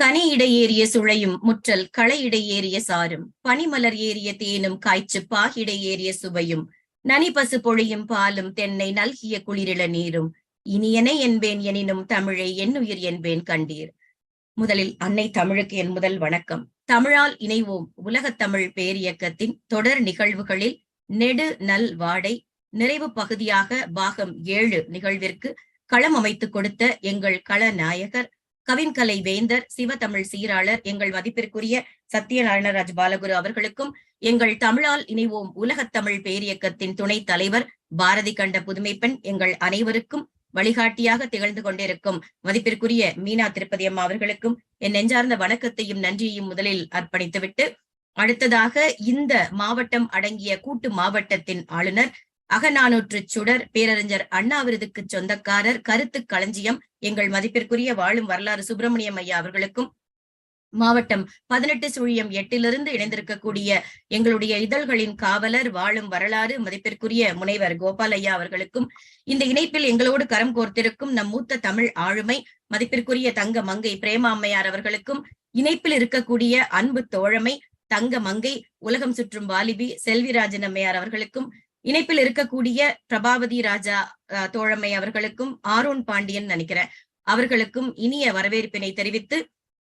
கனியிடை ஏறிய சுளையும் முற்றல் களையிடை ஏறிய சாரும் பனிமலர் ஏறிய தேனும் காய்ச்சு பாகிடை ஏறிய சுவையும் நனிபசு பொழியும் பாலும் தென்னை நல்கிய குளிரிள நீரும் இனியனை என்பேன் எனினும் தமிழை என்னுயிர் என்பேன் கண்டீர். முதலில் அன்னை தமிழுக்கு என் முதல் வணக்கம். தமிழால் இணைவோம் உலகத் தமிழ் பேரியக்கத்தின் தொடர் நிகழ்வுகளில் நெடு நல் வாடை நிறைவு பகுதியாக பாகம் 7 நிகழ்விற்கு களம் அமைத்துக் கொடுத்த எங்கள் கள நாயகர் கவின்கலை வேந்தர் சிவதமிழ் சீராளர் எங்கள் மதிப்பிற்குரிய சத்யநாராயணராஜ் பாலகுரு அவர்களுக்கும், எங்கள் தமிழால் இணைவோம் உலகத் தமிழ் பேரியக்கத்தின் துணைத் தலைவர் பாரதி கண்ட புதுமை பெண் எங்கள் அனைவருக்கும் வழிகாட்டியாக திகழ்ந்து கொண்டிருக்கும் மதிப்பிற்குரிய மீனா திருப்பதி அம்மா அவர்களுக்கும் என் நெஞ்சார்ந்த வணக்கத்தையும் நன்றியையும் முதலில் அர்ப்பணித்துவிட்டு, அடுத்ததாக இந்த மாவட்டம் அடங்கிய கூட்டு மாவட்டத்தின் ஆளுநர் அகநானூற்று சுடர் பேரறிஞர் அண்ணா விருதுக்கு சொந்தக்காரர் கருத்து களஞ்சியம் எங்கள் மதிப்பிற்குரிய வாழும் வரலாறு சுப்பிரமணியம் ஐயா அவர்களுக்கும், மாவட்டம் 18/8 இணைந்திருக்கக்கூடிய எங்களுடைய இதழ்களின் காவலர் வாழும் வரலாறு மதிப்பிற்குரிய முனைவர் கோபால் ஐயா அவர்களுக்கும், இந்த இணைப்பில் எங்களோடு கரம் கோர்த்திருக்கும் நம் மூத்த தமிழ் ஆளுமை மதிப்பிற்குரிய தங்க மங்கை பிரேமா அம்மையார் அவர்களுக்கும், இணைப்பில் இருக்கக்கூடிய அன்பு தோழமை தங்க மங்கை உலகம் சுற்றும் வாலிபி செல்விராஜன் அம்மையார் அவர்களுக்கும், இணைப்பில் இருக்கக்கூடிய பிரபாவதி ராஜா தோழமை அவர்களுக்கும், ஆரோன் பாண்டியன் நினைக்கிறேன் அவர்களுக்கும் இனிய வரவேற்பினை தெரிவித்து,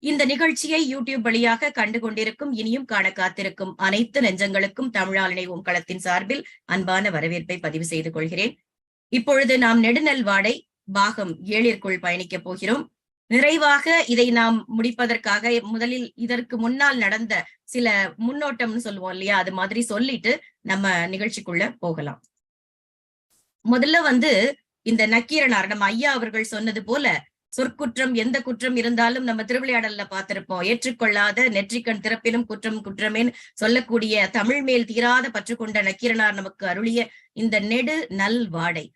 இந்த நிகழ்ச்சியை யூடியூப் வழியாக கண்டு கொண்டிருக்கும் இனியும் காண காத்திருக்கும் அனைத்து நெஞ்சங்களுக்கும் தமிழால் இணைவோம் களத்தின் சார்பில் அன்பான வரவேற்பை பதிவு செய்து கொள்கிறேன். இப்பொழுது நாம் நெடுநல் வாடை பாகம் 7 பயணிக்கப் போகிறோம். நிறைவாக இதை நாம் முடிப்பதற்காக முதலில் இதற்கு முன்னால் நடந்த சில முன்னோட்டம்னு சொல்லுவோம் இல்லையா, அது மாதிரி சொல்லிட்டு நம்ம நிகழ்ச்சிக்குள்ள போகலாம். முதல்ல இந்த நக்கீரனார் நம்ம ஐயா அவர்கள் சொன்னது போல, சொற்குற்றம் எந்த குற்றம் இருந்தாலும் நம்ம திருவிளையாடல்ல பார்த்திருப்போம், ஏற்றுக்கொள்ளாத நெற்றிக்கண் திறப்பிலும் குற்றம் குற்றமேன்னு சொல்லக்கூடிய தமிழ் மேல் தீராத பற்று கொண்ட நக்கீரனார் நமக்கு அருளிய இந்த நெடு நல் வாடை,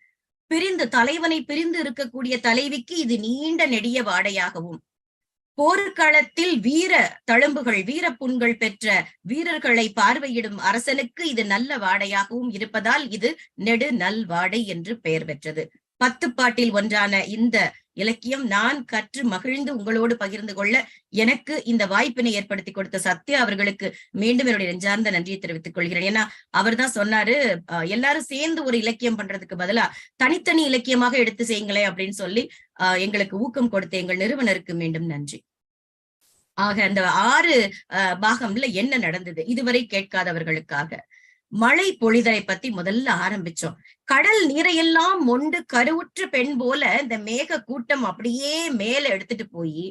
தலைவனை பிரிந்து இருக்கக்கூடிய தலைவிக்கு இது நீண்ட நெடிய வாடையாகவும், போர்க்களத்தில் வீர தழும்புகள் வீர புண்கள் பெற்ற வீரர்களை பார்வையிடும் அரசனுக்கு இது நல்ல வாடையாகவும் இருப்பதால் இது நெடு நல் வாடை என்று பெயர் பெற்றது. 10 பாட்டில் ஒன்றான இந்த இலக்கியம் நான் கற்று மகிழ்ந்து உங்களோடு பகிர்ந்து கொள்ள எனக்கு இந்த வாய்ப்பினை ஏற்படுத்தி கொடுத்த சத்யா அவர்களுக்கு மீண்டும் என்னுடைய நெஞ்சார்ந்த நன்றியை தெரிவித்துக் கொள்கிறேன். ஏன்னா அவர் தான் சொன்னாரு, எல்லாரும் சேர்ந்து ஒரு இலக்கியம் பண்றதுக்கு பதிலா தனித்தனி இலக்கியமாக எடுத்து செய்யுங்களேன் அப்படின்னு சொல்லி எங்களுக்கு ஊக்கம் கொடுத்த எங்கள் நிறுவனருக்கு மீண்டும் நன்றி. ஆக அந்த 6 பாகம்ல என்ன நடந்தது இதுவரை கேட்காதவர்களுக்காக மழை பொழிதலை பத்தி முதல்ல ஆரம்பிச்சோம். கடல் நீரையெல்லாம் மொண்டு கருவுற்ற பெண் போல இந்த மேக கூட்டம் அப்படியே மேல எடுத்துட்டு போய்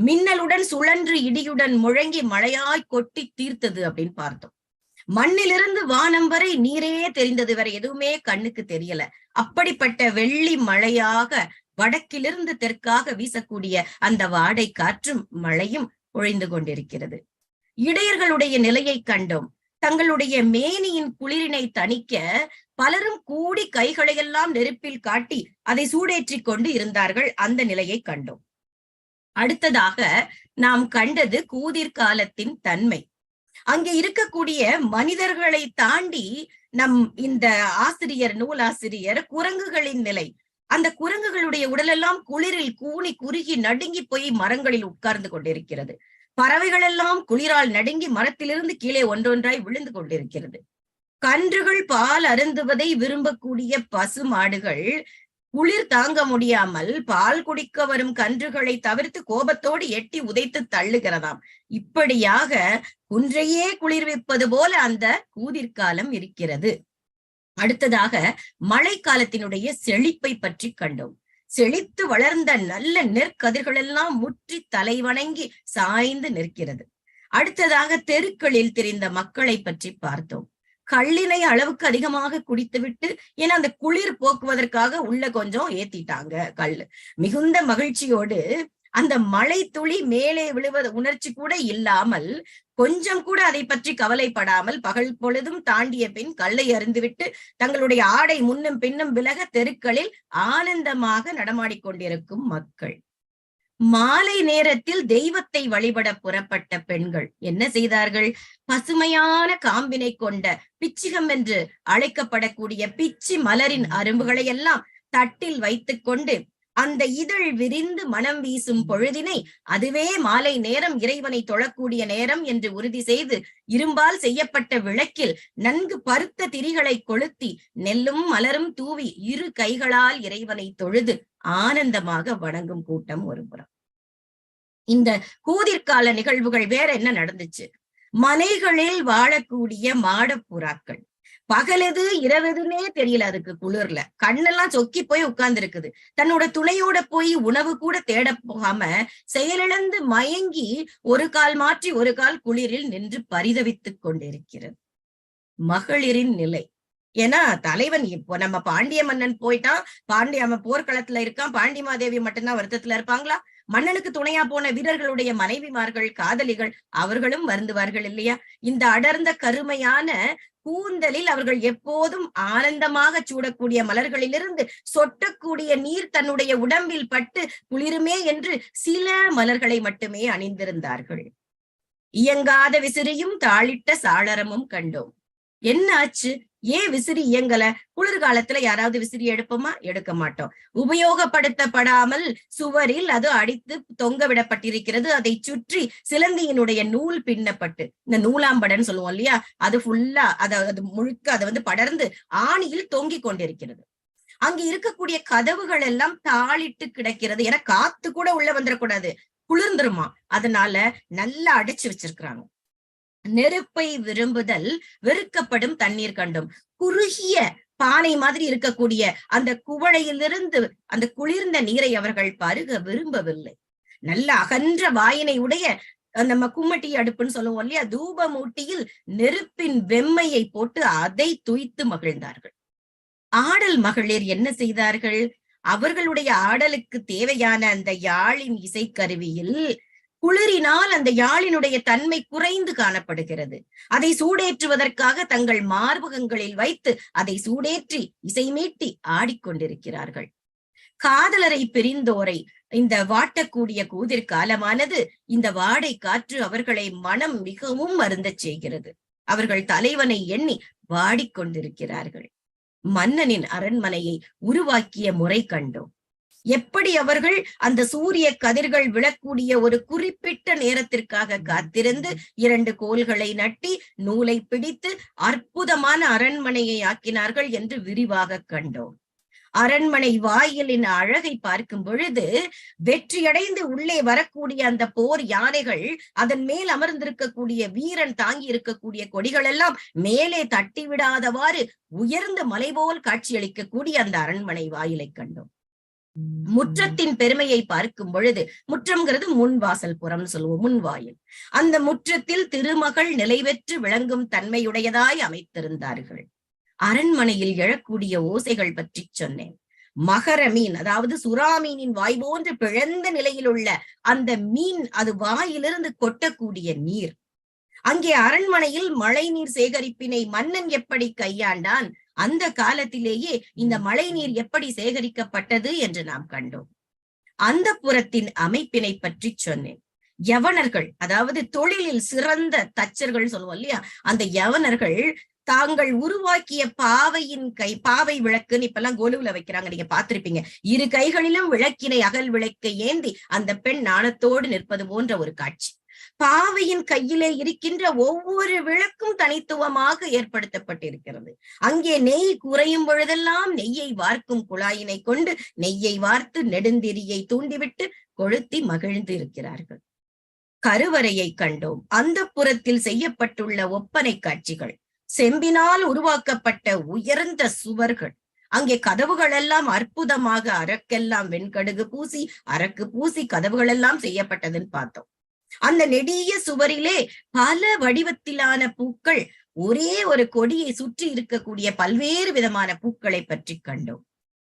மின்னலுடன் சுழன்று இடியுடன் முழங்கி மழையாய் கொட்டி தீர்த்தது அப்படின்னு பார்த்தோம். மண்ணிலிருந்து வானம் வரை நீரே தெரிந்தது, வரை எதுவுமே கண்ணுக்கு தெரியல. அப்படிப்பட்ட வெள்ளி மழையாக வடக்கிலிருந்து தெற்காக வீசக்கூடிய அந்த வாடை காற்றும் மழையும் பொழிந்து கொண்டிருக்கிறது. இடையர்களுடைய நிலையை கண்டோம். தங்களுடைய மேனியின் குளிரினை தணிக்க பலரும் கூடி கைகளையெல்லாம் நெருப்பில் காட்டி அதை சூடேற்றி கொண்டு இருந்தார்கள். அந்த நிலையை கண்டோம். அடுத்ததாக நாம் கண்டது கூதிர்காலத்தின் தன்மை. அங்கே இருக்கக்கூடிய மனிதர்களை தாண்டி நம் இந்த ஆசிரியர் நூலாசிரியர் குரங்குகளின் நிலை, அந்த குரங்குகளுடைய உடலெல்லாம் குளிரில் கூனி குறுகி நடுங்கி போய் மரங்களில் உட்கார்ந்து கொண்டிருக்கிறது. பறவைகள் எல்லாம் குளிரால் நடுங்கி மரத்திலிருந்து கீழே ஒன்றொன்றாய் விழுந்து கொண்டிருக்கிறது. கன்றுகள் பால் அருந்துவதை விரும்பக்கூடிய பசு மாடுகள் குளிர் தாங்க முடியாமல் பால் குடிக்க வரும் கன்றுகளை தவிர்த்து கோபத்தோடு எட்டி உதைத்து தள்ளுகிறதாம். இப்படியாக குன்றையே குளிர்விப்பது போல அந்த கூதிர்காலம் இருக்கிறது. அடுத்ததாக மழைக்காலத்தினுடைய செழிப்பை பற்றி கண்டோம். செழித்து வளர்ந்த நல்ல நெற்கதிர்கள் எல்லாம் முற்றி தலை வணங்கி சாய்ந்து நிற்கிறது. அடுத்ததாக தெருக்களில் திரிந்த மக்களை பற்றி பார்த்தோம். கள்ளினை அளவுக்கு அதிகமாக குடித்துவிட்டு, ஏன்னா அந்த குளிர் போக்குவதற்காக உள்ள கொஞ்சம் ஏத்திட்டாங்க கல்லு. மிகுந்த மகிழ்ச்சியோடு அந்த மழை துளி மேலே விழுவது உணர்ச்சி கூட இல்லாமல், கொஞ்சம் கூட அதை பற்றி கவலைப்படாமல் பகல் பொழுதும் தாண்டிய பின் கல்லை அருந்துவிட்டு தங்களுடைய ஆடை முன்னும் பின்னும் விலக தெருக்களில் ஆனந்தமாக நடமாடிக்கொண்டிருக்கும் மக்கள். மாலை நேரத்தில் தெய்வத்தை வழிபட புறப்பட்ட பெண்கள் என்ன செய்தார்கள்? பசுமையான காம்பினை கொண்ட பிச்சிகம் என்று அழைக்கப்படக்கூடிய பிச்சி மலரின் அரும்புகளை எல்லாம் தட்டில் வைத்துக் கொண்டு அந்த இதழ் விரிந்து மனம் வீசும் பொழுதினை அதுவே மாலை நேரம் இறைவனை தொழக்கூடிய நேரம் என்று உறுதி செய்து இரும்பால் செய்யப்பட்ட விளக்கில் நன்கு பருத்த திரிகளை கொளுத்தி நெல்லும் மலரும் தூவி இரு கைகளால் இறைவனை தொழுது ஆனந்தமாக வணங்கும் கூட்டம் ஒருபுறம். இந்த கூதிர்கால நிகழ்வுகள் வேற என்ன நடந்துச்சு? மனைகளில் வாழக்கூடிய மாடப்புறாக்கள் பகலெது இரவெதுன்னே தெரியல, அதுக்கு குளிர்ல கண்ணெல்லாம் சொக்கி போய் உட்கார்ந்து இருக்குது. தன்னோட துணையோட போய் உணவு கூட தேட போகாம செயலிழந்து மயங்கி ஒரு கால் மாற்றி ஒரு கால் குளிரில் நின்று பரிதவித்துக் கொண்டிருக்கிறது. மகளிரின் நிலை. ஏன்னா தலைவன் இப்போ நம்ம பாண்டிய மன்னன் போயிட்டான், அவன் போர்க்களத்துல இருக்கான், பாண்டிமாதேவி மட்டும்தான் வருத்தத்துல இருப்பாங்களா? மன்னனுக்கு துணையா போன வீரர்களுடைய மனைவிமார்கள், காதலிகள், அவர்களும் வருந்துவார்கள் இல்லையா? இந்த அடர்ந்த கருமையான கூந்தலில் அவர்கள் எப்போதும் ஆனந்தமாக சூடக்கூடிய மலர்களிலிருந்து சொட்டக்கூடிய நீர் தன்னுடைய உடம்பில் பட்டு குளிருமே என்று சில மலர்களை மட்டுமே அணிந்திருந்தார்கள். இயங்காத விசிறியும் தாளிட்ட சாளரமும் கண்டோம். என்ன ஆச்சு? ஏன் விசிறி இயங்கல? குளிர்காலத்துல யாராவது விசிறி எடுப்போமா? எடுக்க மாட்டோம். உபயோகப்படுத்தப்படாமல் சுவரில் அது அடித்து தொங்க விடப்பட்டிருக்கிறது. அதை சுற்றி சிலந்தியினுடைய நூல் பின்னப்பட்டு, இந்த நூலாம்படன் சொல்லுவோம் இல்லையா, அது ஃபுல்லா அது முழுக்க அதை படர்ந்து ஆணியில் தொங்கிக் கொண்டிருக்கிறது. அங்க இருக்கக்கூடிய கதவுகள் எல்லாம் தாளிட்டு கிடக்கிறது. ஏன்னா காத்து கூட உள்ள வந்துடக்கூடாது, குளிர்ந்துருமா. அதனால நல்லா அடைச்சு வச்சிருக்கிறாங்க. நெருப்பை விரும்புதல் வெறுக்கப்படும் தண்ணீர் கண்டும். குறுகிய பானை மாதிரி இருக்கக்கூடிய அந்த குவளையிலிருந்து அந்த குளிர்ந்த நீரை அவர்கள் பருக விரும்பவில்லை. நல்ல அகன்ற வாயினை உடைய நம்ம கும்மட்டி அடுப்புன்னு சொல்லுவோம் இல்லையா, தூபமூட்டியில் நெருப்பின் வெம்மையை போட்டு அதை துய்த்து மகிழ்ந்தார்கள். ஆடல் மகளிர் என்ன செய்தார்கள்? அவர்களுடைய ஆடலுக்கு தேவையான அந்த யாழின் இசைக்கருவியில் குளிரினால் அந்த யாழினுடைய தன்மை குறைந்து காணப்படுகிறது. அதை சூடேற்றுவதற்காக தங்கள் மார்பகங்களில் வைத்து அதை சூடேற்றி இசை மீட்டி ஆடிக்கொண்டிருக்கிறார்கள். காதலரை பிரிந்தோரை இந்த வாட்டக்கூடிய கூதிர் காலமானது, இந்த வாடை காற்று அவர்களை மனம் மிகவும் வருந்தச் செய்கிறது. அவர்கள் தலைவனை எண்ணி வாடிக்கொண்டிருக்கிறார்கள். மன்னனின் அரண்மனையை உருவாக்கிய முறை கண்டோம். எப்படி அவர்கள் அந்த சூரிய கதிர்கள் விழக்கூடிய ஒரு குறிப்பிட்ட நேரத்திற்காக காத்திருந்து 2 கோல்களை நட்டி நூலை பிடித்து அற்புதமான அரண்மனையை ஆக்கினார்கள் என்று விரிவாக கண்டோம். அரண்மனை வாயிலின் அழகை பார்க்கும் பொழுது வெற்றியடைந்து உள்ளே வரக்கூடிய அந்த போர் யானைகள், அதன் மேல் அமர்ந்திருக்கக்கூடிய வீரன் தாங்கி இருக்கக்கூடிய கொடிகள் எல்லாம் மேலே தட்டிவிடாதவாறு உயர்ந்த மலை போல் காட்சியளிக்கக்கூடிய அந்த அரண்மனை வாயிலை கண்டோம். முற்றத்தின் பெருமையை பார்க்கும் பொழுது, முற்றம்ங்கிறது முன்வாசல் புறம் சொல்லுவோம், முன்வாயில். அந்த முற்றத்தில் திருமகள் நிலைபெற்று விளங்கும் தன்மையுடையதாய் அமைத்திருந்தார்கள். அரண்மனையில் எழக்கூடிய ஓசைகள் பற்றி சொன்னேன். மகர மீன், அதாவது சுறா மீனின் வாய் போன்று பிழந்த நிலையில் உள்ள அந்த மீன், அது வாயிலிருந்து கொட்டக்கூடிய நீர். அங்கே அரண்மனையில் மழை நீர் சேகரிப்பினை மன்னன் எப்படி கையாண்டான், அந்த காலத்திலேயே இந்த மழை நீர் எப்படி சேகரிக்கப்பட்டது என்று நாம் கண்டோம். அந்த புறத்தின் அமைப்பினை பற்றி சொன்னேன். யவனர்கள், அதாவது தொழிலில் சிறந்த தச்சர்கள் சொல்லுவோம் இல்லையா, அந்த யவனர்கள் தாங்கள் உருவாக்கிய பாவை விளக்குன்னு இப்பெல்லாம் கோலுவுல வைக்கிறாங்க, நீங்க பார்த்திருப்பீங்க. 2 கைகளிலும் விளக்கினை அகல் விளக்கை ஏந்தி அந்த பெண் நாணத்தோடு நிற்பது போன்ற ஒரு காட்சி. பாவையின் கையிலே இருக்கின்ற ஒவ்வொரு விளக்கும் தனித்துவமாக ஏற்படுத்தப்பட்டிருக்கிறது. அங்கே நெய் குறையும் பொழுதெல்லாம் நெய்யை வார்க்கும் குழாயினை கொண்டு நெய்யை வார்த்து நெடுந்திரியை தூண்டிவிட்டு கொளுத்தி மகிழ்ந்து இருக்கிறார்கள். கருவறையை கண்டோம். அந்த புறத்தில் செய்யப்பட்டுள்ள ஒப்பனை காட்சிகள், செம்பினால் உருவாக்கப்பட்ட உயர்ந்த சுவர்கள், அங்கே கதவுகள் எல்லாம் அற்புதமாக அரக்கெல்லாம் வெண்கடுகு பூசி அரக்கு பூசி கதவுகள் எல்லாம் செய்யப்பட்டதுன்னு பார்த்தோம். அந்த நெடிய சுவரிலே பல வடிவத்திலான பூக்கள், ஒரே ஒரு கொடியை சுற்றி இருக்கக்கூடிய பல்வேறு விதமான பூக்களை பற்றி கண்டோம்.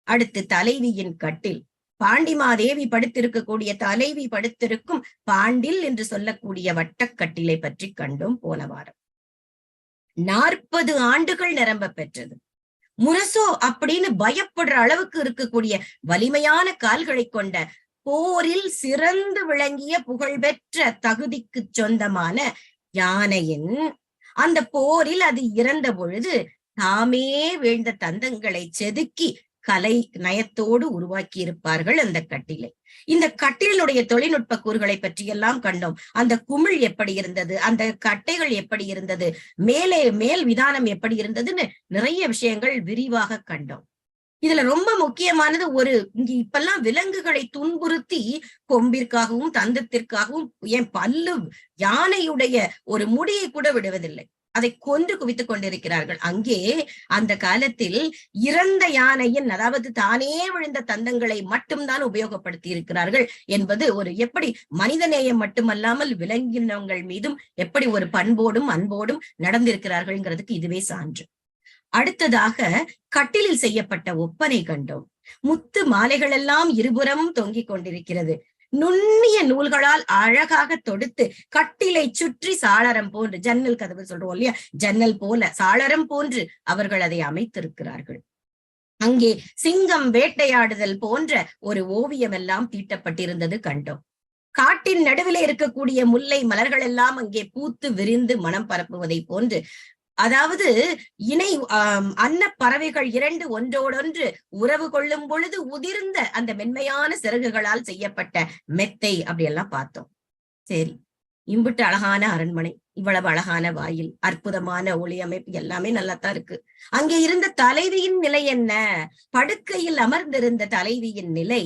அடுத்து தலைவியின் கட்டில், பாண்டிமாதேவி படுத்திருக்கக்கூடிய தலைவி படுத்திருக்கும் பாண்டில் என்று சொல்லக்கூடிய வட்டக்கட்டிலை பற்றி கண்டோம் போன வாரம். 40 ஆண்டுகள் நிரம்ப பெற்றது. முரசோ அப்படின்னு பயப்படுற அளவுக்கு இருக்கக்கூடிய வலிமையான கால்களை கொண்ட, போரில் சிறந்து விளங்கிய புகழ்பெற்ற தகுதிக்கு சொந்தமான யானையின் அந்த போரில் அது இறந்த பொழுது தாமே வீழ்ந்த தந்தங்களை செதுக்கி கலை நயத்தோடு உருவாக்கி இருப்பார்கள் அந்த கட்டிலை. இந்த கட்டிலுடைய தொழில்நுட்ப கூறுகளை பற்றி எல்லாம் கண்டோம். அந்த குமிழ் எப்படி இருந்தது, அந்த கட்டைகள் எப்படி இருந்தது, மேல் விதானம் எப்படி இருந்ததுன்னு நிறைய விஷயங்கள் விரிவாக கண்டோம். இதுல ரொம்ப முக்கியமானது இங்க இப்பெல்லாம் விலங்குகளை துன்புறுத்தி கொம்பிற்காகவும் தந்தத்திற்காகவும் ஏன் பல்லு யானையுடைய ஒரு முடியை கூட விடுவதில்லை, அதை கொன்று குவித்துக் கொண்டிருக்கிறார்கள். அங்கே அந்த காலத்தில் இறந்த யானையின், அதாவது தானே விழுந்த தந்தங்களை மட்டும்தான் உபயோகப்படுத்தி இருக்கிறார்கள் என்பது எப்படி மனிதநேயம் மட்டுமல்லாமல் விலங்கினங்கள் மீதும் எப்படி ஒரு பண்போடும் அன்போடும் நடந்திருக்கிறார்கள்ங்கிறதுக்கு இதுவே சான்று. அடுத்ததாக கட்டிலில் செய்யப்பட்ட ஒப்பனை கண்டோம். முத்து மாலைகள் எல்லாம் இருபுறமும் தொங்கிக் கொண்டிருக்கிறது. நுண்ணிய நூல்களால் அழகாக தொடுத்து கட்டிலை சுற்றி சாளரம் போன்று, ஜன்னல் கதவு சொல்றோம் இல்லையா, ஜன்னல் போல சாளரம் போன்று அவர்கள் அதை அமைத்திருக்கிறார்கள். அங்கே சிங்கம் வேட்டையாடுதல் போன்ற ஒரு ஓவியம் எல்லாம் தீட்டப்பட்டிருந்தது கண்டோம். காட்டின் நடுவிலே இருக்கக்கூடிய முல்லை மலர்கள் எல்லாம் அங்கே பூத்து விரிந்து மனம் பரப்புவதை போன்று, அதாவது அன்ன பறவைகள் இரண்டு ஒன்றோடொன்று உறவு கொள்ளும் பொழுது உதிர்ந்த அந்த மென்மையான சிறகுகளால் செய்யப்பட்ட மெத்தை அப்படியெல்லாம் பார்த்தோம். சரி, இம்புட்டு அழகான அரண்மனை, இவ்வளவு அழகான வாயில், அற்புதமான ஒளி அமைப்பு எல்லாமே நல்லாத்தான் இருக்கு. அங்கே இருந்த தலைவியின் நிலை என்ன? படுக்கையில் அமர்ந்திருந்த தலைவியின் நிலை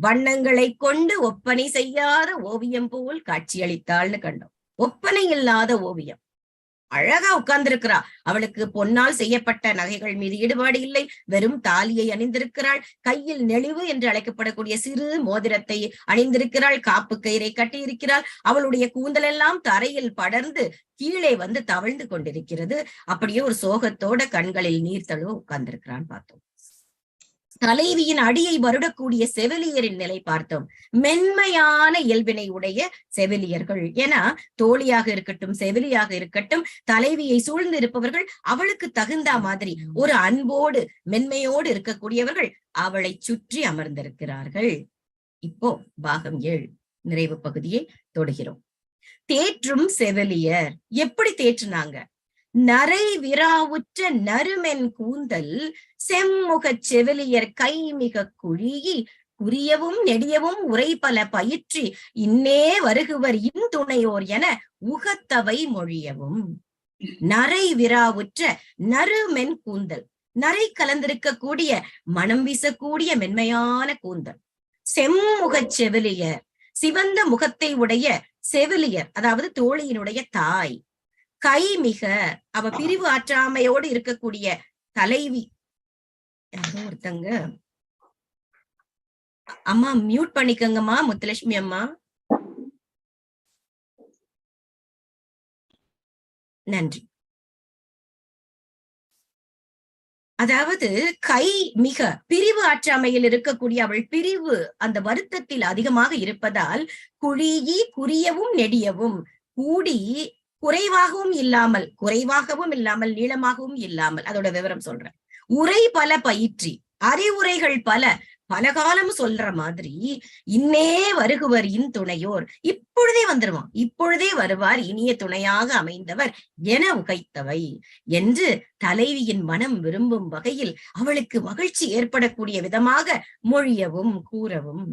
வண்ணங்களை கொண்டு ஒப்பனை செய்யாத ஓவியம் போல் காட்சியளித்தாள்னு கண்டோம். ஒப்பனை இல்லாத ஓவியம், அழகா உட்கார்ந்திருக்கிறா. அவளுக்கு பொன்னால் செய்யப்பட்ட நகைகள் மீது ஈடுபாடு இல்லை, வெறும் தாலியை அணிந்திருக்கிறாள். கையில் நெளிவு என்று அழைக்கப்படக்கூடிய சிறு மோதிரத்தை அணிந்திருக்கிறாள். காப்பு கயிறை கட்டியிருக்கிறாள். அவளுடைய கூந்தல் எல்லாம் தரையில் படர்ந்து கீழே தவழ்ந்து கொண்டிருக்கிறது. அப்படியே ஒரு சோகத்தோட கண்களில் நீர் தழுவ உட்கார்ந்திருக்கிறான்னு பார்த்தோம். தலைவியின் அடியை வருடக்கூடிய செவிலியரின் நிலை பார்த்தோம். மென்மையான இயல்பினை உடைய செவிலியர்கள், ஏன்னா தோழியாக இருக்கட்டும் செவிலியாக இருக்கட்டும், தலைவியை சூழ்ந்து இருப்பவர்கள் அவளுக்கு தகுந்த மாதிரி ஒரு அன்போடு மென்மையோடு இருக்கக்கூடியவர்கள் அவளை சுற்றி அமர்ந்திருக்கிறார்கள். இப்போ பாகம் 7 நிறைவு பகுதியை தொடுகிறோம். தேற்றும் செவிலியர் எப்படி தேற்றுனாங்க? நரை விராவுற்ற நறுமென் கூந்தல் செம்முகச் செவிலியர் கை மிக குழியி குறியவும் நெடியவும் உரைபல பயிற்றி இன்னே வருகுவர் இன்துணையோர் என உகத்தவை மொழியவும். நரை விராவுற்ற நறுமென் கூந்தல், நரை கலந்திருக்கக்கூடிய மனம் வீசக்கூடிய மென்மையான கூந்தல். செம்முகச் செவிலியர், சிவந்த முகத்தை உடைய செவிலியர், அதாவது தோழியினுடைய தாய். கை மிக, அவ பிரிவு ஆற்றாமையோடு இருக்கக்கூடிய தலைவி. யாரோ ஒருத்தங்க அம்மா மியூட் பண்ணிக்கங்கம்மா, முத்துலட்சுமி அம்மா. நன்றி. அதாவது கை மிக பிரிவு ஆற்றாமையில் இருக்கக்கூடிய அவள் பிரிவு அந்த வருத்தத்தில் அதிகமாக இருப்பதால் குழியி குறியவும் நெடியவும், கூடி குறைவாகவும் இல்லாமல் நீளமாகவும் இல்லாமல், அதோட விவரம் சொல்றேன். உரை பல பயிற்றி, அறிவுரைகள் பல காலம் சொல்ற மாதிரி, இன்னே வருகுவர் இன் துணையோர், இப்பொழுதே வந்துருவான், இப்பொழுதே வருவார் இனிய துணையாக அமைந்தவர் என உகைத்தவை என்று தலைவியின் மனம் விரும்பும் வகையில் அவளுக்கு மகிழ்ச்சி ஏற்படக்கூடிய விதமாக மொழியவும் கூறவும்.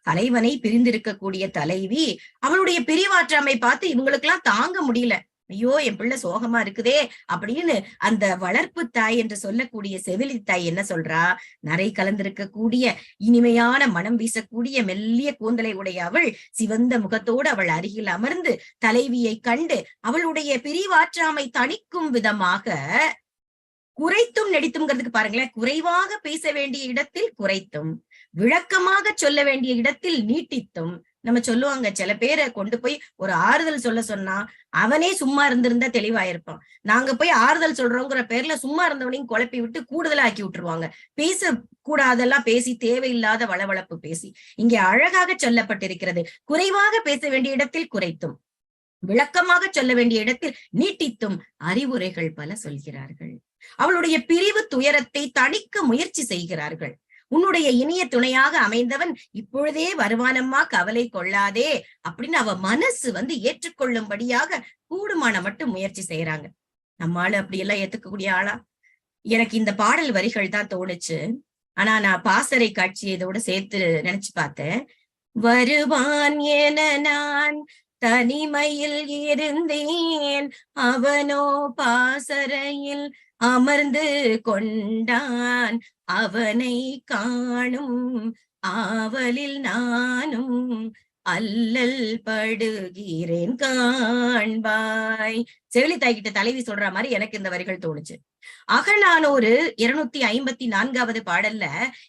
தலைவனை பிரிந்திருக்கக்கூடிய தலைவி அவளுடைய பிரிவாற்றாமை பார்த்து இவங்களுக்கு எல்லாம் தாங்க முடியல. ஐயோ, என் பிள்ளை சோகமா இருக்குதே அப்படின்னு அந்த வளர்ப்பு தாய் என்று சொல்லக்கூடிய செவிலி தாய் என்ன சொல்றா? நரை கலந்திருக்கக்கூடிய இனிமையான மனம் வீசக்கூடிய மெல்லிய கூந்தலை உடைய அவள் சிவந்த முகத்தோடு அவள் அருகில் அமர்ந்து தலைவியை கண்டு அவளுடைய பிரிவாற்றாமை தணிக்கும் விதமாக குறைத்தும் நெடித்தும்ங்கிறதுக்கு பாருங்களேன், குறைவாக பேச வேண்டிய இடத்தில் குறைத்தும், விளக்கமாக சொல்ல வேண்டிய இடத்தில் நீட்டித்தும். நம்ம சொல்லுவாங்க, சில பேரை கொண்டு போய் ஒரு ஆறுதல் சொல்ல சொன்னா அவனே சும்மா இருந்திருந்தா தெளிவாயிருப்பான். நாங்க போய் ஆறுதல் சொல்றோங்கிற பேர்ல சும்மா இருந்தவனையும் குழப்பி விட்டு கூடுதலா ஆக்கி விட்டுருவாங்க. பேச கூடாதெல்லாம் பேசி, தேவையில்லாத வளவளப்பு பேசி. இங்கே அழகாக சொல்லப்பட்டிருக்கிறது, குறைவாக பேச வேண்டிய இடத்தில் குறைத்தும், விளக்கமாக சொல்ல வேண்டிய இடத்தில் நீட்டித்தும் அறிவுரைகள் பல சொல்கிறார்கள். அவளுடைய பிரிவு துயரத்தை தணிக்க முயற்சி செய்கிறார்கள். உன்னுடைய இனிய துணையாக அமைந்தவன் இப்பொழுதே வருவானம்மா, கவலை கொள்ளாதே அப்படின்னு அவ மனசு ஏற்றுக்கொள்ளும்படியாக கூடுமான மட்டும் முயற்சி செய்யறாங்க. நம்மால அப்படியெல்லாம் ஏத்துக்கக்கூடிய ஆளா? எனக்கு இந்த பாடல் வரிகள் தான் தோணுச்சு. ஆனா நான் பாசறை காட்சியை இதோட சேர்த்து நினைச்சு பார்த்தேன். வருவான் என நான் தனிமையில் இருந்தேன், அவனோ பாசறையில் அமர்ந்து கொண்டான், அவனை காணும் ஆவலில் நானும் அல்லல் படுகிறேன் காண்பாய். செவிலித்தாய் கிட்ட தலைவி சொல்ற மாதிரி எனக்கு இந்த வரிகள் தோணுச்சு. அகநானூறு 254வது பாடல்ல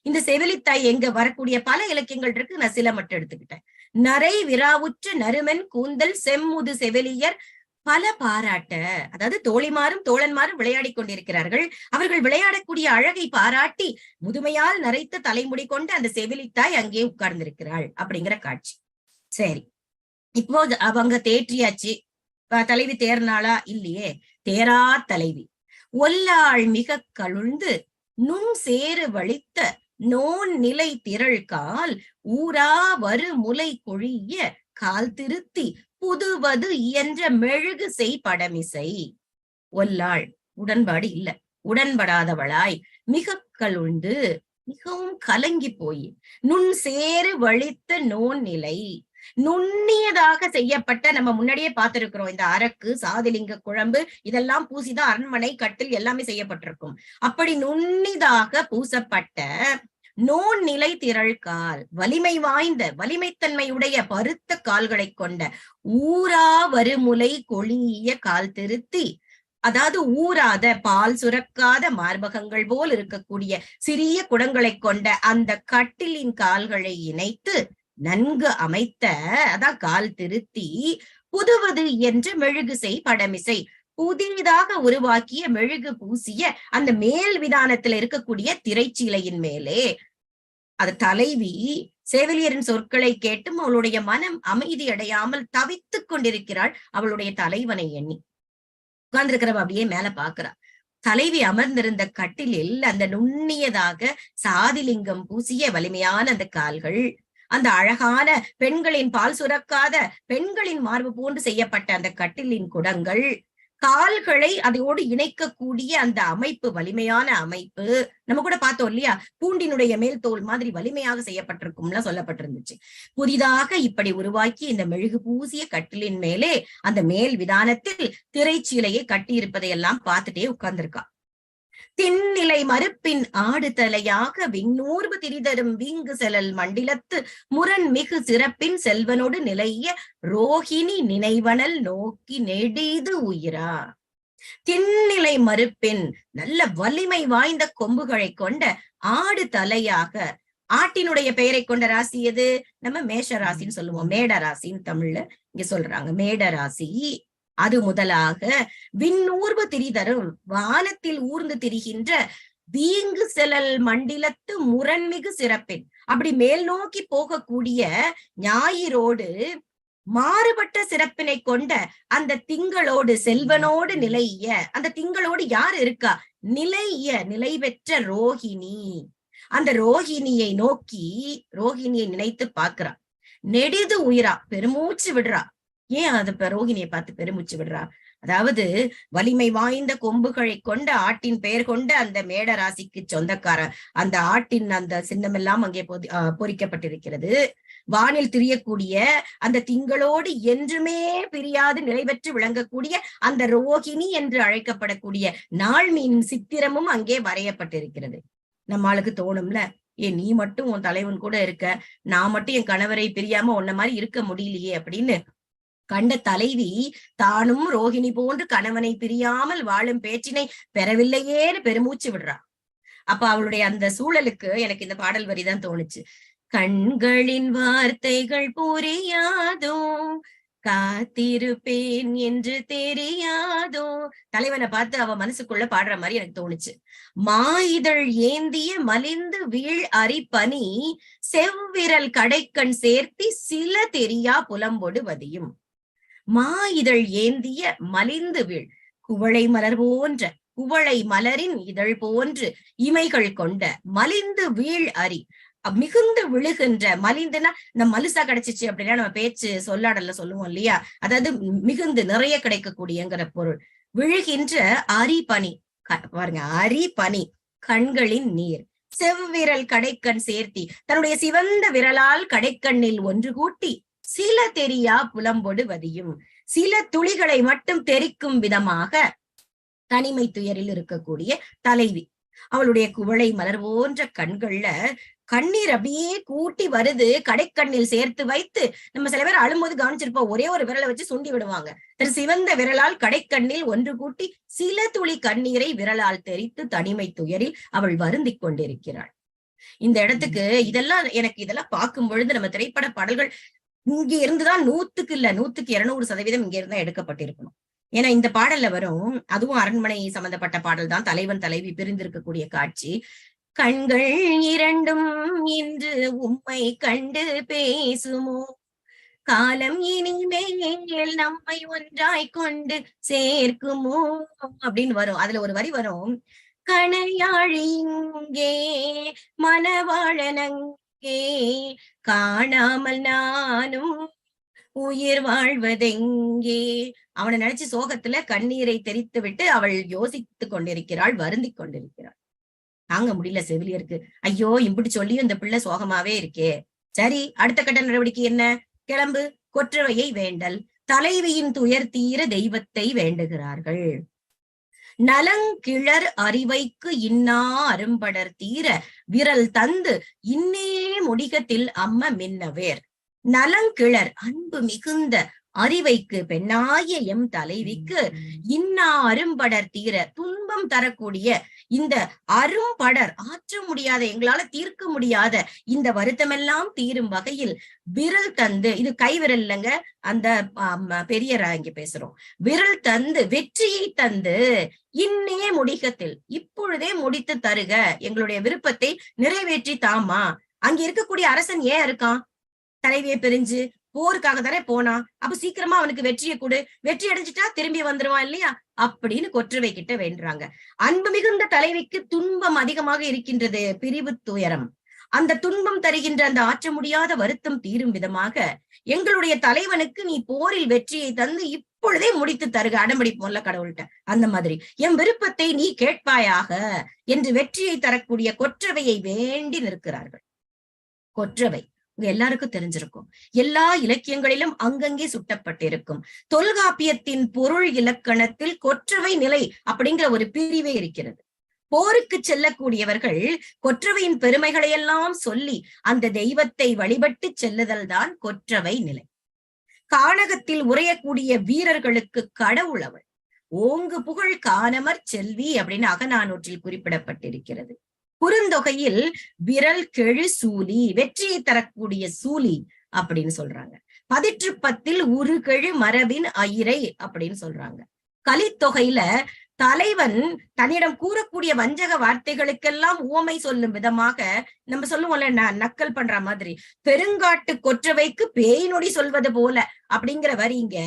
இந்த செவிலித்தாய் எங்க வரக்கூடிய பல இலக்கியங்கள் இருக்கு. நான் சில மட்டும் எடுத்துக்கிட்டேன். நரை விராவுற்ற நறுமன் கூந்தல் செம்முது செவிலியர் பல பாராட்ட, அதாவது தோழிமாரும் தோழன்மாரும் விளையாடி கொண்டிருக்கிறார்கள். அவர்கள் விளையாடக்கூடிய அழகை பாராட்டி முதுமையால் நரைத்த தலைமுடி கொண்டு அந்த செவிலித்தாய் அங்கே உட்கார்ந்திருக்கிறாள் அப்படிங்கிற காட்சி. சரி, இப்போ அவங்க தேற்றியாச்சு. தலைவி தேர்னாளா? இல்லையே, தேரா தலைவி. ஒல்லாள் மிக கழுந்து நுண் சேறு வலித்த நோன் நிலை திரள் கால் ஊரா வரு முலை கொழிய கால் திருத்தி புதுவது இயன்ற மெழுகு செய் படமிசை. ஒல்லாள் உடன்பாடு இல்ல, உடன்படாதவளாய், மிக கழுந்து மிகவும் கலங்கி போய், நுண் சேறு வலித்த நோன் நிலை, நுண்ணியதாக செய்யப்பட்ட, நம்ம முன்னாடியே பார்த்திருக்கிறோம், இந்த அரக்கு சாதிலிங்க குழம்பு இதெல்லாம் பூசிதான் அரண்மனை கட்டில் எல்லாமே செய்யப்பட்டிருக்கும். அப்படி நுண்ணிதாக பூசப்பட்ட நோன் நிலை திரள் கால், வலிமை வாய்ந்த வலிமைத்தன்மையுடைய பருத்த கால்களை கொண்ட ஊரா வருமுலை கொழிய கால் திருத்தி, அதாவது ஊராத பால் சுரக்காத மார்பகங்கள் போல் இருக்கக்கூடிய சிறிய குடங்களை கொண்ட அந்த கட்டிலின் கால்களை இணைத்து நன்கு அமைத்த, அதான் கால் திருத்தி புதுவது என்ற மெழுகு செய் படமிசை, புதிதாக உருவாக்கிய மெழுகு பூசிய அந்த மேல் விதானத்துல இருக்கக்கூடிய திரைச்சீலையின் மேலே. அது தலைவி செவிலியரின் சொற்களை கேட்டும் அவளுடைய மனம் அமைதி அடையாமல் தவித்துக் கொண்டிருக்கிறாள். அவளுடைய தலைவனை எண்ணி உட்கார்ந்திருக்கிறவ அப்படியே மேல பாக்குறா. தலைவி அமர்ந்திருந்த கட்டிலில் அந்த நுண்ணியதாக சாதிலிங்கம் பூசிய வலிமையான அந்த கால்கள், அந்த அழகான பெண்களின் பால் சுரக்காத பெண்களின் மார்பு போன்று செய்யப்பட்ட அந்த கட்டிலின் குடங்கள், கால்களை அதோடு இணைக்கக்கூடிய அந்த அமைப்பு, வலிமையான அமைப்பு. நம்ம கூட பார்த்தோம் இல்லையா, பூண்டினுடைய மேல் தோல் மாதிரி வலிமையாக செய்யப்பட்டிருக்கும்ல சொல்லப்பட்டிருந்துச்சு. புதிதாக இப்படி உருவாக்கி இந்த மெழுகு பூசிய கட்டிலின் மேலே அந்த மேல் விதானத்தில் திரைச்சீலையை கட்டியிருப்பதையெல்லாம் பார்த்துட்டே உட்கார்ந்திருக்கா. திண்ணிலை மறுப்பின் ஆடு தலையாக விண்ணூர்வு திரிதரும் வீங்கு செலல் மண்டிலத்து முரண் மிகு சிறப்பின் செல்வனோடு நிலைய ரோஹிணி நினைவனல் நோக்கி நெடிது உயிரா. திண்ணிலை மறுப்பின் நல்ல வலிமை வாய்ந்த கொம்புகளை கொண்ட ஆடு தலையாக, ஆட்டினுடைய பெயரை கொண்ட ராசி எது? நம்ம மேஷ ராசின்னு சொல்லுவோம், மேட ராசின்னு தமிழ்ல இங்க சொல்றாங்க, மேட ராசி. அது முதலாக விண்ணூர்வு திரிதரும், வானத்தில் ஊர்ந்து திரிகின்ற வீங்கு செலல் மண்டிலத்து முரண்மிகு சிறப்பின், அப்படி மேல் நோக்கி போகக்கூடிய ஞாயிறோடு மாறுபட்ட சிறப்பினை கொண்ட அந்த திங்களோடு செல்வனோடு நிலைய, அந்த திங்களோடு யார் இருக்கா? நிலைய நிலை பெற்ற ரோஹிணி. அந்த ரோஹிணியை நோக்கி, ரோஹிணியை நினைத்து பாக்குறா. நெடிது உயிரா, பெருமூச்சு விடுறா. ஏன் அது ரோஹிணியை பார்த்து பெருமூச்சு விடுறா? அதாவது வலிமை வாய்ந்த கொம்புகளை கொண்ட ஆட்டின் பெயர் கொண்ட அந்த மேட ராசிக்கு சொந்தக்கார அந்த ஆட்டின் அந்த சின்னம் எல்லாம் அங்கே பொறிக்கப்பட்டிருக்கிறது. வானில் திரியக்கூடிய அந்த திங்களோடு என்றுமே பிரியாது நிலை பெற்று விளங்கக்கூடிய அந்த ரோஹிணி என்று அழைக்கப்படக்கூடிய நாள் மீன் சித்திரமும் அங்கே வரையப்பட்டிருக்கிறது. நம்மளுக்கு தோணும்ல, ஏன் நீ மட்டும் உன் தலைவன் கூட இருக்க, நான் மட்டும் என் கணவரை பிரியாம உன்ன மாதிரி இருக்க முடியலையே அப்படின்னு கண்ட தலைவி தானும் ரோஹிணி போன்று கணவனை பிரியாமல் வாழும் பேச்சினை பெறவில்லையேன்னு பெருமூச்சு விடுறா. அப்ப அவளுடைய அந்த சூழலுக்கு எனக்கு இந்த பாடல் வரிதான் தோணுச்சு. கண்களின் வார்த்தைகள் புரியாதோ, காத்திருப்பேன் என்று தெரியாதோ. தலைவனை பார்த்து அவ மனசுக்குள்ள பாடுற மாதிரி எனக்கு தோணுச்சு. மாயிதழ் ஏந்திய மலிந்து வீழ் அரிப்பனி செவ்விரல் கடைக்கண் சேர்த்தி சில தெரியா புலம்பொடு வதியும். மாயிதழ் ஏந்திய மலிந்து வீழ், குவளை மலர் போன்ற, குவளை மலரின் இதழ் போன்று இமைகள் கொண்ட மலிந்து வீழ் அரி, மிகுந்து விழுகின்ற, மலிந்துனா இந்த மலுசா கிடைச்சிச்சு அப்படின்னா நம்ம பேச்சு சொல்லாடல்ல சொல்லுவோம் இல்லையா, அதாவது மிகுந்து நிறைய கிடைக்கக்கூடியங்கிற பொருள். விழுகின்ற அரி பனி, பாருங்க, அரி பனி, கண்களின் நீர், செவ்விரல் கடைக்கண் சேர்த்தி தன்னுடைய சிவந்த விரலால் கடைக்கண்ணில் ஒன்று கூட்டி சில தெரியா புலம்பொடு வதியும், சில துளிகளை மட்டும் தெரிக்கும் விதமாக தனிமை துயரில் இருக்கக்கூடிய தலைவி. அவளுடைய குவளை மலர் போன்ற கண்கள்ல கண்ணீர் அப்படியே கூட்டி வருது. கடைக்கண்ணில் சேர்த்து வைத்து, நம்ம சில பேர் அழும்போது கவனிச்சிருப்போம், ஒரே ஒரு விரலை வச்சு சுண்டி விடுவாங்க. தன் சிவந்த விரலால் கடைக்கண்ணில் ஒன்று கூட்டி சில துளி கண்ணீரை விரலால் தெரித்து தனிமை துயரில் அவள் வருந்திக் கொண்டிருக்கிறாள். இந்த இடத்துக்கு இதெல்லாம் பார்க்கும் பொழுது நம்ம திரைப்பட பாடல்கள் இங்க இருந்துதான் 100க்கு இல்ல 200% இங்க இருந்தா எடுக்கப்பட்டிருக்கணும். ஏன்னா இந்த பாடல்ல வரும், அதுவும் அரண்மனை சம்பந்தப்பட்ட பாடல் தான், தலைவன் தலைவி பிரிந்திருக்கக்கூடிய காட்சி. கண்கள் இரண்டும் இன்று உம்மை கண்டு பேசுமோ, காலம் இனிமேல் நம்மை ஒன்றாய் கொண்டு சேர்க்குமோ அப்படின்னு வரும். அதுல ஒரு வரி வரும், கணையாழி இங்கே மணவாழனங்கே காணாமல் நானும் உயிர் வாழ்வதெங்கே. அவனை நினைச்சு சோகத்துல கண்ணீரை தெரித்து விட்டு அவள் யோசித்துக் கொண்டிருக்கிறாள், வருந்திக் கொண்டிருக்கிறாள். தாங்க முடியல செவிலியருக்கு. ஐயோ, இம்பிட்டு சொல்லியும் இந்த பிள்ளை சோகமாவே இருக்கே. சரி, அடுத்த கட்ட நடவடிக்கை என்ன? கிளம்பு, கொற்றவையை வேண்டல். தலைவியின் துயர் தீர தெய்வத்தை வேண்டுகிறார்கள். நலங்கிளர் அறிவைக்கு இன்னா அரும்படர் தீர விரல் தந்து இன்னே முடிகத்தில் அம்ம மின்னவேர். நலங்கிளர் அன்பு மிகுந்த அறிவைக்கு பெண்ணாய எம் தலைவிக்கு இன்னா அரும்படர் தீர துன்பம் தரக்கூடிய இந்த அரும்படர், ஆற்ற முடியாத, எங்களால தீர்க்க முடியாத இந்த வருத்தமெல்லாம் தீரும் வகையில் விரல் தந்து, இது கை விரல் இல்லைங்க, அந்த பெரிய இங்க பேசுறோம், விரல் தந்து வெற்றியை தந்து இன்னே முடிகத்தில் இப்பொழுதே முடித்து தருக, எங்களுடைய விருப்பத்தை நிறைவேற்றி தாமா. அங்க இருக்கக்கூடிய அரசன் ஏன் இருக்கான்? தலைவியை பிரிஞ்சு போருக்காக தானே போனா, அப்ப சீக்கிரமா அவனுக்கு வெற்றியை கொடு, வெற்றி அடைஞ்சிட்டா திரும்பி வந்துருவான் இல்லையா அப்படின்னு கொற்றவை கிட்ட வேண்டுறாங்க. அன்பு மிகுந்த தலைவிக்கு துன்பம் அதிகமாக இருக்கின்றது, பிரிவு துயரம். அந்த துன்பம் தருகின்ற அந்த ஆற்ற முடியாத வருத்தம் தீரும் விதமாக எங்களுடைய தலைவனுக்கு நீ போரில் வெற்றியை தந்து இப்பொழுதே முடித்து தருக, அடம்பிடிப்போம்ல கடவுள்கிட்ட, அந்த மாதிரி என் விருப்பத்தை நீ கேட்பாயாக என்று வெற்றியை தரக்கூடிய கொற்றவையை வேண்டி நிற்கிறார்கள். கொற்றவை உங்க எல்லாருக்கும் தெரிஞ்சிருக்கும், எல்லா இலக்கியங்களிலும் அங்கங்கே சுட்டப்பட்டிருக்கும். தொல்காப்பியத்தின் பொருள் இலக்கணத்தில் கொற்றவை நிலை அப்படிங்கிற ஒரு பிரிவே இருக்கிறது. போருக்கு செல்லக்கூடியவர்கள் கொற்றவையின் பெருமைகளை எல்லாம் சொல்லி அந்த தெய்வத்தை வழிபட்டு செல்லுதல் தான் கொற்றவை நிலை. கானகத்தில் உரையக்கூடிய வீரர்களுக்கு கடவுள் அவள். ஓங்கு புகழ் கானமர் செல்வி அப்படின்னு அகநானூற்றில் குறிப்பிடப்பட்டிருக்கிறது. குறுந்தொகையில் விரல் கெழு சூலி, வெற்றியை தரக்கூடிய சூலி அப்படின்னு சொல்றாங்க. 10 உரு கெழு மரபின் அயிரை அப்படின்னு சொல்றாங்க. கலித்தொகையில தலைவன் தன்னிடம் கூறக்கூடிய வஞ்சக வார்த்தைகளுக்கெல்லாம் உவமை சொல்லும் விதமாக நம்ம சொல்லுவோம்ல, நக்கல் பண்ற மாதிரி, பெருங்காட்டு கொற்றவைக்கு பேய் நொடி சொல்வது போல அப்படிங்கிற வரிங்க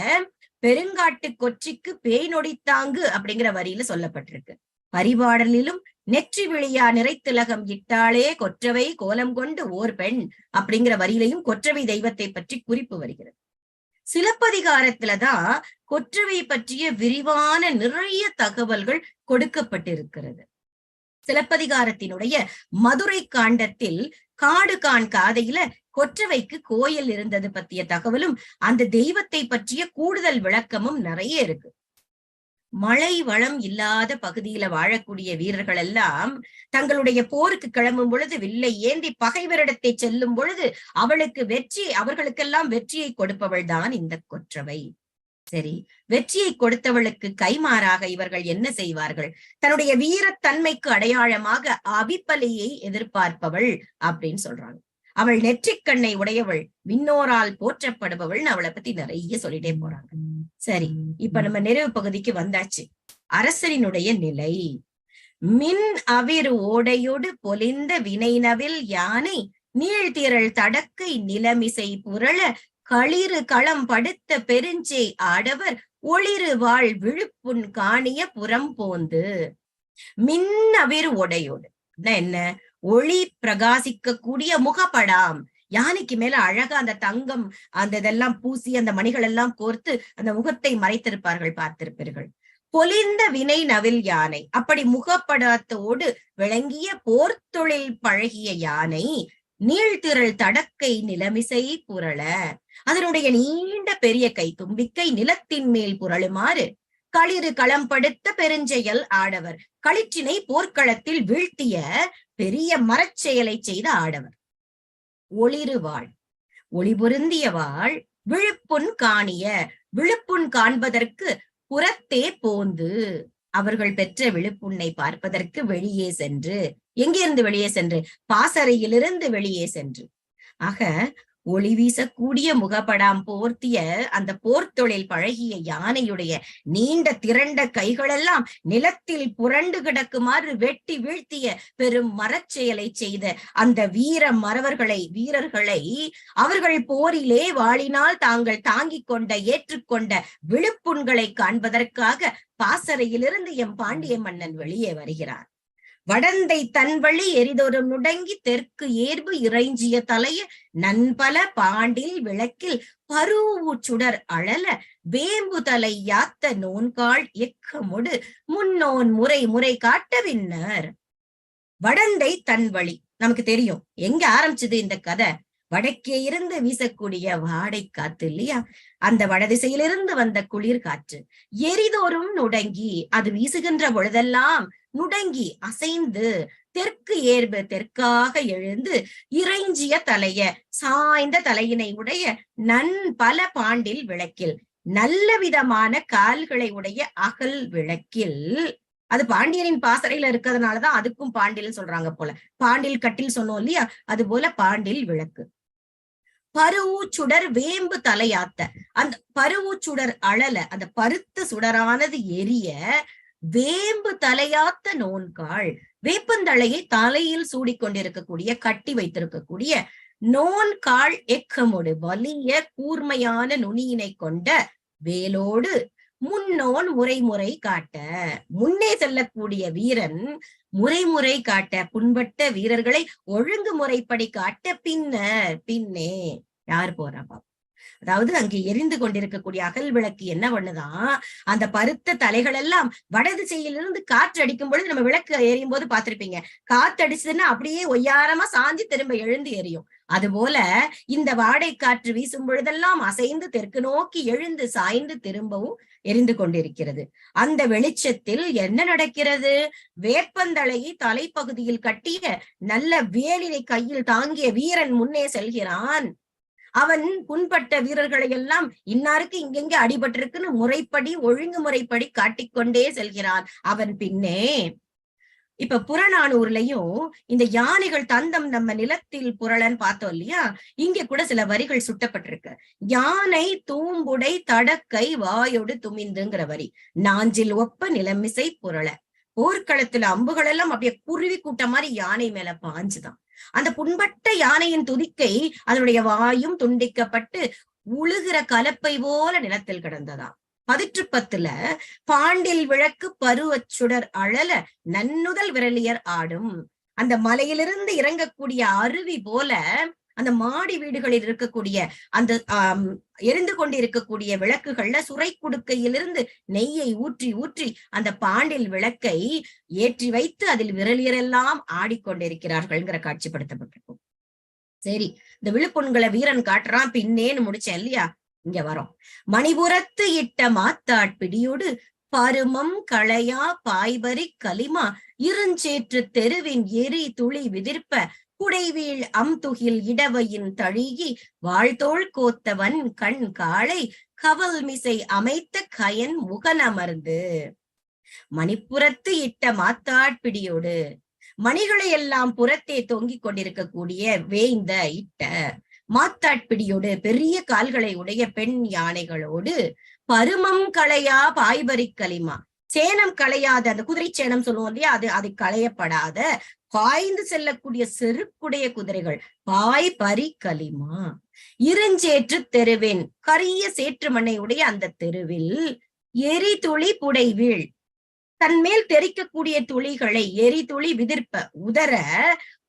பெருங்காட்டு கொச்சிக்கு பேய் நொடித்தாங்கு அப்படிங்கிற வரியில சொல்லப்பட்டிருக்கு. பரிபாடலிலும் நெற்றி விழியா நிறைத்திலகம் இட்டாளே கொற்றவை கோலம் கொண்டு ஓர் பெண் அப்படிங்கிற வரியிலையும் கொற்றவை தெய்வத்தை பற்றி குறிப்பு வருகிறது. சிலப்பதிகாரத்துலதான் கொற்றவை பற்றிய விரிவான நிறைய தகவல்கள் கொடுக்கப்பட்டிருக்கிறது. சிலப்பதிகாரத்தினுடைய மதுரை காண்டத்தில் காடுகான் காதையில கொற்றவைக்கு கோயில் இருந்தது பற்றிய தகவலும் அந்த தெய்வத்தை பற்றிய கூடுதல் விளக்கமும் நிறைய இருக்கு. மழை வளம் இல்லாத பகுதியில வாழக்கூடிய வீரர்கள் எல்லாம் தங்களுடைய போருக்கு கிளம்பும் பொழுது வில்லை ஏந்தி பகைவரிடத்தை செல்லும் பொழுது அவர்களுக்கெல்லாம் வெற்றியை கொடுப்பவள் தான் இந்த கொற்றவை. சரி, வெற்றியை கொடுத்தவளுக்கு கைமாறாக இவர்கள் என்ன செய்வார்கள்? தன்னுடைய வீரத்தன்மைக்கு அடையாளமாக அபிப்பலியை எதிர்பார்ப்பவள் அப்படின்னு சொல்றாங்க. அவள் நெற்றிக்கண்ணை உடையவள், விண்ணோரால் போற்றப்படுபவள், அவளை பத்தி நிறைய சொல்லிட்டே போறாங்க. சரி, இப்ப நம்ம நிறைவு பகுதிக்கு வந்தாச்சு. அரசரினுடைய நிலை. மின் அவிர் ஓடையோடு பொலிந்த வினைனவில் யானை நீழ்திரள் தடக்கை நிலமிசை புரள களிறு களம் படுத்த பெருஞ்சே ஆடவர் ஒளிரு வாழ் விழுப்புண் காணிய புறம் போந்து. மின் அவிர் ஓடையோடு என்ன? ஒளி பிரகாசிக்க கூடிய முகப்படாம். யானைக்கு மேல அழகா அந்த தங்கம் அந்த இதெல்லாம் பூசி அந்த மணிகள் எல்லாம் கோர்த்து அந்த முகத்தை மறைத்திருப்பார்கள், பார்த்திருப்பீர்கள். பொலிந்த வினை நவில் யானை, அப்படி முகப்படாத்தோடு விளங்கிய போர்த்தொழில் பழகிய யானை நீழ்திரள் தடக்கை நிலமிசை புரள, அதனுடைய நீண்ட பெரிய கை தும்பிக்கை நிலத்தின் மேல் புரளுமாறு களிறு களம்படுத்த பெருஞ்செயல் ஆடவர், களிற்றினை போர்க்களத்தில் வீழ்த்திய பெரிய மரச்செயலை செய்த ஆடவர். ஒளிருவாள், ஒளி பொருந்திய வாழ், விழுப்புண் காணிய, விழுப்புண் காண்பதற்கு புறத்தே போந்து, அவர்கள் பெற்ற விழுப்புண்ணை பார்ப்பதற்கு வெளியே சென்று, எங்கிருந்து வெளியே சென்று? பாசறையிலிருந்து வெளியே சென்று. ஆக ஒளி வீசக்கூடிய முகப்படாம் போர்த்திய அந்த போர்த்தொழில் பழகிய யானையுடைய நீண்ட திரண்ட கைகளெல்லாம் நிலத்தில் புரண்டு கிடக்குமாறு வெட்டி வீழ்த்திய பெரும் மரச்செயலை செய்த அந்த வீரர்களை அவர்கள் போரிலே வாளினால் தாங்கள் தாங்கிக் கொண்ட ஏற்றுக்கொண்ட விழுப்புண்களை காண்பதற்காக பாசறையிலிருந்து எம் பாண்டிய மன்னன் வெளியே வருகிறார். வடந்தை தன்வழி எரிதொரு நுடங்கி தெற்கு ஏர்பு இறைஞ்சிய தலைய நன்பல பாண்டில் விளக்கில் பருவு சுடர் அழல வேம்பு தலை யாத்த நோன்காள் எக்கமுடு முன்னோன் முறை முறை காட்டவின்னர். வடந்தை தன்வழி நமக்கு தெரியும் எங்க ஆரம்பிச்சது இந்த கதை. வடக்கே இருந்து வீசக்கூடிய வாடை காத்து இல்லையா, அந்த வடதிசையிலிருந்து வந்த குளிர் காற்று எரிதோறும் நுடங்கி, அது வீசுகின்ற பொழுதெல்லாம் நுடங்கி அசைந்து தெற்கு ஏர்பு தெற்காக எழுந்து இறைஞ்சிய தலைய சாய்ந்த தலையினை உடைய பல பாண்டில் விளக்கில், நல்ல விதமான கால்களை உடைய அகல் விளக்கில், அது பாண்டியனின் பாசறையில இருக்கிறதுனாலதான் அதுக்கும் பாண்டில் சொல்றாங்க போல. பாண்டில் கட்டில் சொன்னோம் இல்லையா, அது போல பாண்டில் விளக்கு. பருவு சுடர் வேம்பு தலையாத்த, அந்த பருவு சுடர் அழல, அந்த பருத்த சுடரானது எரிய வேம்பு தலையாத்த நோன்காள், வேப்பந்தலையை தலையில் சூடிக்கொண்டிருக்கக்கூடிய கட்டி வைத்திருக்கக்கூடிய நோன்காள் எக்கமுடு, வலிய கூர்மையான நுனியினை கொண்ட வேலோடு முன்னோன் முறை காட்ட, முன்னே செல்லக்கூடிய வீரன் முறை காட்ட, புண்பட்ட வீரர்களை ஒழுங்குமுறைப்படி காட்ட பின்னே யார் போறா பாப்பா. அதாவது அங்கே எரிந்து கொண்டிருக்கக்கூடிய அகல் விளக்கு என்ன பண்ணுதான், அந்த பருத்த தலைகள் எல்லாம் வடதிசையிலிருந்து காற்று அடிக்கும் பொழுது, நம்ம விளக்கு எரியும் போது பார்த்திருப்பீங்க, காற்று அடிச்சதுன்னா அப்படியே ஒய்யாரமா சாஞ்சி திரும்ப எழுந்து எரியும். அதுபோல இந்த வாடை காற்று வீசும் பொழுதெல்லாம் அசைந்து தெற்கு நோக்கி எழுந்து சாய்ந்து திரும்பவும் எரிந்து கொண்டிருக்கிறது. அந்த வெளிச்சத்தில் என்ன நடக்கிறது? வேப்பந்தலையை தலைப்பகுதியில் கட்டிய நல்ல வேலினை கையில் தாங்கிய வீரன் முன்னே செல்கிறான். அவன் புண்பட்ட வீரர்களை எல்லாம் இன்னாருக்கு இங்கெங்க அடிபட்டிருக்குன்னு முறைப்படி ஒழுங்குமுறைப்படி காட்டிக்கொண்டே செல்கிறான் அவன் பின்னே. இப்ப புறநானூர்லயும் இந்த யானைகள் தந்தம் நம்ம நிலத்தில் புரளன்னு பார்த்தோம் இல்லையா, இங்க கூட சில வரிகள் சுட்டப்பட்டிருக்கு. யானை தூம்புடை தடக்கை வாயோடு துமிந்துங்கிற வரி, நாஞ்சில் ஒப்ப நிலமிசை புரள. போர்க்களத்துல அம்புகள் எல்லாம் அப்படியே குருவி கூட்டம் மாதிரி யானை மேல பாஞ்சுதான். அந்த புண்பட்ட யானையின் துதிக்கை அதனுடைய வாயும் துண்டிக்கப்பட்டு உழுகிற கலப்பை போல நிலத்தில் கிடந்ததாம். 10 பாண்டில் விளக்கு பருவச் சுடர் அழல நன்னுதல் விரலியர் ஆடும். அந்த மலையிலிருந்து இறங்கக்கூடிய அருவி போல அந்த மாடி வீடுகளில் இருக்கக்கூடிய அந்த எரிந்து கொண்டிருக்கக்கூடிய விளக்குகள்ல சுரை குடுக்கையிலிருந்து நெய்யை ஊற்றி அந்த பாண்டில் விளக்கை ஏற்றி வைத்து அதில் விரலியரெல்லாம் ஆடிக்கொண்டிருக்கிறார்கள்ங்கிற காட்சிப்படுத்தப்பட்டிருக்கும். சரி, இந்த விழுப்புண்களை வீரன் காட்டுறான் பின்னேன்னு முடிச்சேன் இல்லையா, இங்க வரோம். மணிபுரத்து இட்ட மாத்தாட்பிடியோடு பருமம் களையா பாய்பரி களிமா இருஞ்சேற்று தெருவின் எரி துளி விதிர்ப்ப குடைவீழ் அம்துகில் இடவையின் தழுகி வாழ்தோள் கோத்தவன் கண் காளை கவல் மிசை அமைத்த கயன் முகனமர்ந்து. மணிப்புறத்து இட்ட மாத்தாட்பிடியோடு, மணிகளை எல்லாம் புறத்தே தொங்கிக் கொண்டிருக்கக்கூடிய வேய்ந்த இட்ட மாத்தாட்பிடியோடு, பெரிய கால்களை உடைய பெண் யானைகளோடு, பருமம் களையா பாய்பரி களிமா, சேனம் களையாத அந்த குதிரை சேனம் சொல்லுவோம் இல்லையா, அது களையப்படாத பாய்ந்து செல்லக்கூடிய செருக்குடைய குதிரைகள், பாய் பரி களிமா இருஞ்சேற்று தெருவின், கரிய சேற்று மண்ணை உடைய அந்த தெருவில் எரிதுளி புடைவீழ், தன்மேல் தெரிக்கக்கூடிய துளிகளை எரிதுளி விதிர்ப்ப உதர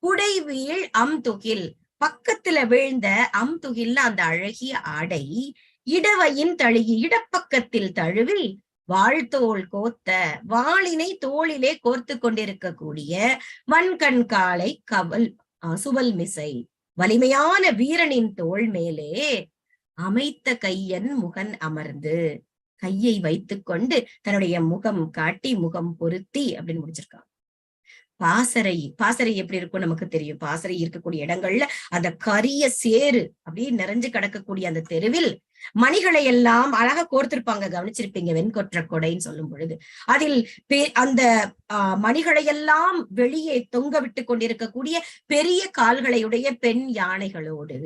புடைவீழ் அம்துகில், பக்கத்துல வீழ்ந்த அம்துகில்ல அந்த அழகிய ஆடை இடவையின் தழுகி இடப்பக்கத்தில் தழுவில் வாழ்த்தோள் கோத்த, வாளினை தோளிலே கோர்த்து கொண்டிருக்கக்கூடிய வன்கண் காளை கவல் சுவல் மிசை, வலிமையான வீரனின் தோள் மேலே அமைத்த கையன் முகன் அமர்ந்து, கையை வைத்துக் கொண்டு தன்னுடைய முகம் காட்டி முகம் பொருத்தி அப்படின்னு முடிச்சிருக்காங்க. பாசறை எப்படி இருக்கும் நமக்கு தெரியும். பாசறை இருக்கக்கூடிய இடங்கள்ல அந்த கரிய சேறு அப்படியே நிறைஞ்சு கிடக்கக்கூடிய அந்த தெருவில் மணிகளை எல்லாம் அழகா கோர்த்திருப்பாங்க, கவனிச்சிருப்பீங்க. வெண்கொற்ற கொடைன்னு சொல்லும் பொழுது அதில் அந்த மணிகளை எல்லாம் வெளியே தொங்க விட்டு கொண்டிருக்கக்கூடிய பெரிய கால்களையுடைய பெண் யானைகளோடு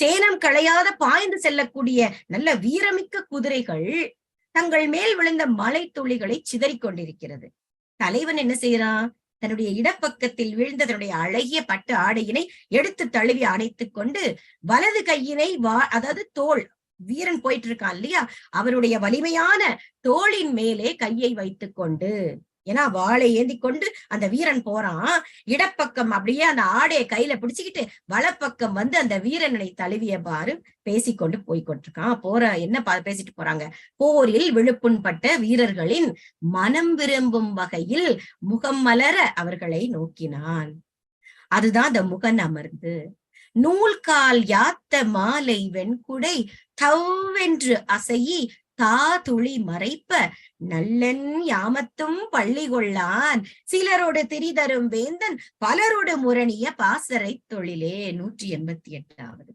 சேனம் களையாத பாய்ந்து செல்லக்கூடிய நல்ல வீரமிக்க குதிரைகள் தங்கள் மேல் விழுந்த மலை துளிகளை சிதறிக் கொண்டிருக்கிறது. தலைவன் என்ன செய்யறான்? தன்னுடைய இடப்பக்கத்தில் வீழ்ந்த தன்னுடைய அழகிய பட்டு ஆடையினை எடுத்து தழுவி அணைத்துக் கொண்டு வலது கையினை அதாவது தோள், வீரன் போயிட்டு இருக்கான் இல்லையா, அவருடைய வலிமையான தோளின் மேலே கையை வைத்துக் கொண்டு, ஏன்னா வாளை ஏந்தி கொண்டு அந்த வீரன் போறான், இடப்பக்கம் அப்படியே அந்த ஆடையை கையில பிடிச்சுக்கிட்டு வலப்பக்கம் வந்து அந்த வீரனை தழுவியவாறு பேசிக்கொண்டு போய்கொண்டிருக்கான். என்ன பேசிட்டு போறாங்க? போரில் விழுப்புண்பட்ட வீரர்களின் மனம் விரும்பும் வகையில் முகம் மலர அவர்களை நோக்கினான். அதுதான் அந்த முகன் அமர்ந்து. நூல்கால் யாத்த மாலை வெண்குடை தவ்வென்று அசையி தாதுளி மறைப்ப நல்லன் யாமத்தும் பள்ளி கொள்ளான், சிலரோடு திரிதரும் வேந்தன் பலரோடு முரணிய பாசறை தொழிலே. 188வது.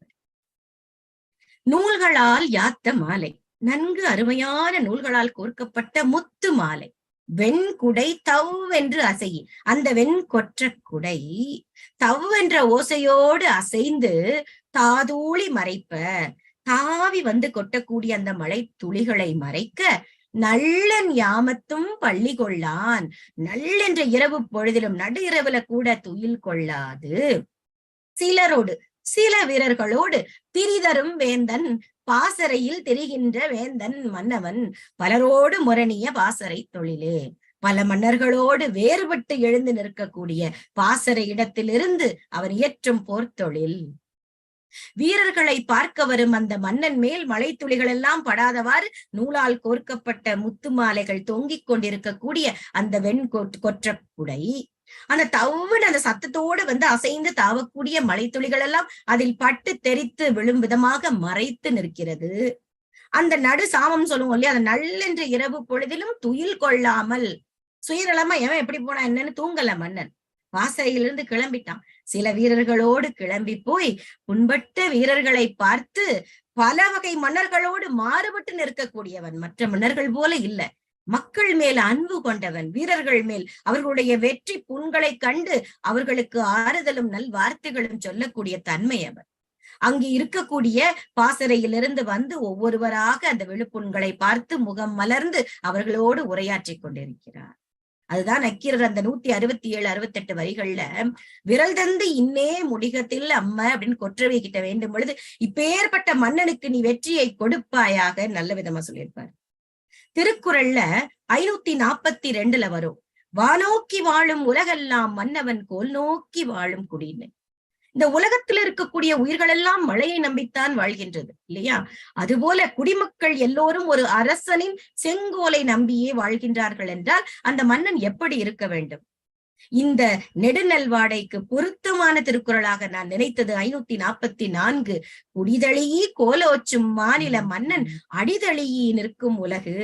நூல்களால் யாத்த மாலை, நன்கு அருமையான நூல்களால் கோர்க்கப்பட்ட முத்து மாலை. வெண்குடை தவ்வென்று அசையி, அந்த வெண்கொற்ற குடை தவ்வென்ற ஓசையோடு அசைந்து தாதூளி மறைப்ப, தாவி வந்து கொட்டக்கூடிய அந்த மழை துளிகளை மறைக்க நல்லன் யாமத்தும் பள்ளி கொள்ளான், நல்லென்ற இரவு பொழுதிலும் நடு இரவுல கூட துயில் கொள்ளாது, சிலரோடு சில வீரர்களோடு திரிதரும் வேந்தன், பாசறையில் திரிகின்ற வேந்தன் மன்னவன் பலரோடு முரணிய பாசறை தொழிலே. பல மன்னர்களோடு வேறுபட்டு எழுந்து நிற்கக்கூடிய பாசறை இடத்திலிருந்து அவர் இயற்றும் போர்த்தொழில். வீரர்களை பார்க்க வரும் அந்த மன்னன் மேல் மழை துளிகள் எல்லாம் படாதவாறு நூலால் கோர்க்கப்பட்ட முத்து மாலைகள் தொங்கிக் கொண்டிருக்கக்கூடிய அந்த கொற்ற குடை, அந்த தவ்வுன்னு அந்த சத்தத்தோடு வந்து அசைந்து தாவக்கூடிய மழை துளிகள் எல்லாம் அதில் பட்டு தெரித்து விழும் விதமாக மறைத்து நிற்கிறது. அந்த நடு சாமம் சொல்லுவோம் இல்லையா, அந்த நல்லென்ற இரவு பொழுதிலும் துயில் கொள்ளாமல், சுயநலமா எவன் எப்படி போனா என்னன்னு தூங்கல மன்னன். பாசறையிலிருந்து கிளம்பிட்டான். சில வீரர்களோடு கிளம்பி போய் புண்பட்ட வீரர்களை பார்த்து பல வகை மன்னர்களோடு மாறுபட்டு நிற்கக்கூடியவன். மற்ற மன்னர்கள் போல இல்ல, மக்கள் மேல் அன்பு கொண்டவன், வீரர்கள் மேல் அவர்களுடைய வெற்றி புண்களை கண்டு அவர்களுக்கு ஆறுதலும் நல் வார்த்தைகளும் சொல்லக்கூடிய தன்மை அவன். அங்கு இருக்கக்கூடிய பாசறையிலிருந்து வந்து ஒவ்வொருவராக அந்த விழுப்புண்களை பார்த்து முகம் மலர்ந்து அவர்களோடு உரையாற்றி கொண்டிருக்கிறார். அதுதான் நக்கீரர் அந்த 167, 68 வரிகள்ல விரல் தந்து இன்னே முடிகத்தில் அம்ம அப்படின்னு கொற்றவை கிட்ட வேண்டும் பொழுது இப்பேற்பட்ட மன்னனுக்கு நீ வெற்றியை கொடுப்பாயாக நல்ல விதமா சொல்லியிருப்பார். திருக்குறள்ல 542 வரும், வானோக்கி வாழும் உலகெல்லாம் மன்னவன் கோல் நோக்கி வாழும் குடின்னு. இந்த உலகத்துல இருக்கக்கூடிய உயிர்கள் எல்லாம் மழையை நம்பித்தான் வாழ்கின்றது இல்லையா? அதுபோல குடிமக்கள் எல்லோரும் ஒரு அரசனின் செங்கோலை நம்பியே வாழ்கின்றார்கள் என்றால் அந்த மன்னன் எப்படி இருக்க வேண்டும்? இந்த நெடுநல்வாடைக்கு பொருத்தமான திருக்குறளாக நான் நினைத்தது 544. குடிதழியி கோலோச்சும் மாநில மன்னன் அடிதழியி நிற்கும் உலகு.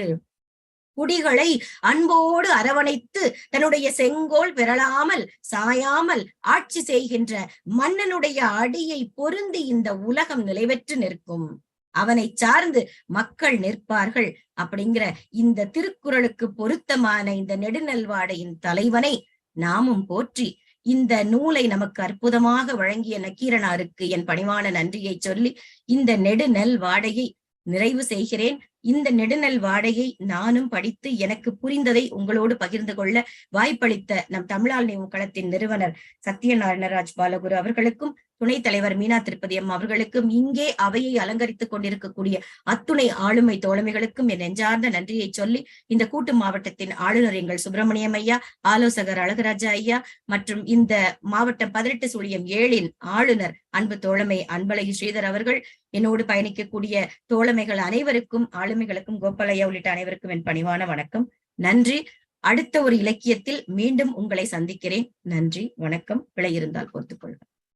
குடிகளை அன்போடு அரவணைத்து தன்னுடைய செங்கோல் பெறலாமல் சாயாமல் ஆட்சி செய்கின்ற மன்னனுடைய அடியை பொருந்தி இந்த உலகம் நிலைபெற்று நிற்கும், அவனை சார்ந்து மக்கள் நிற்பார்கள் அப்படிங்கிற இந்த திருக்குறளுக்கு பொருத்தமான இந்த நெடுநல்வாடையின் தலைவனை நாமும் போற்றி இந்த நூலை நமக்கு அற்புதமாக வழங்கிய நக்கீரனாருக்கு என் பணிவான நன்றியை சொல்லி இந்த நெடுநல் வாடையை நிறைவு செய்கிறேன். இந்த நெடுநல் வாடையை நானும் படித்து எனக்கு புரிந்ததை உங்களோடு பகிர்ந்து கொள்ள வாய்ப்பளித்த நம் தமிழால் நினைவு களத்தின் நிறுவனர் சத்யநாராயணராஜ் பாலகுரு அவர்களுக்கும் துணைத் தலைவர் மீனா திருப்பதி அம்மா அவர்களுக்கும், இங்கே அவையை அலங்கரித்துக் கொண்டிருக்கக்கூடிய அத்துணை ஆளுமை தோழமைகளுக்கும் என் நெஞ்சார்ந்த நன்றியை சொல்லி, இந்த கூட்டு மாவட்டத்தின் ஆளுநர் எங்கள் சுப்பிரமணியம் ஐயா, ஆலோசகர் அழகராஜா ஐயா மற்றும் இந்த மாவட்டம் 18/7 ஆளுநர் அன்பு தோழமை அன்பழகி ஸ்ரீதர் அவர்கள், என்னோடு பயணிக்கக்கூடிய தோழமைகள் அனைவருக்கும், ஆளுமைகளுக்கும், கோபாலையா உள்ளிட்ட அனைவருக்கும் என் பணிவான வணக்கம். நன்றி. அடுத்த ஒரு இலக்கியத்தில் மீண்டும் உங்களை சந்திக்கிறேன். நன்றி, வணக்கம். பிழை இருந்தால் பொறுத்துக் கொள்ளுங்கள்.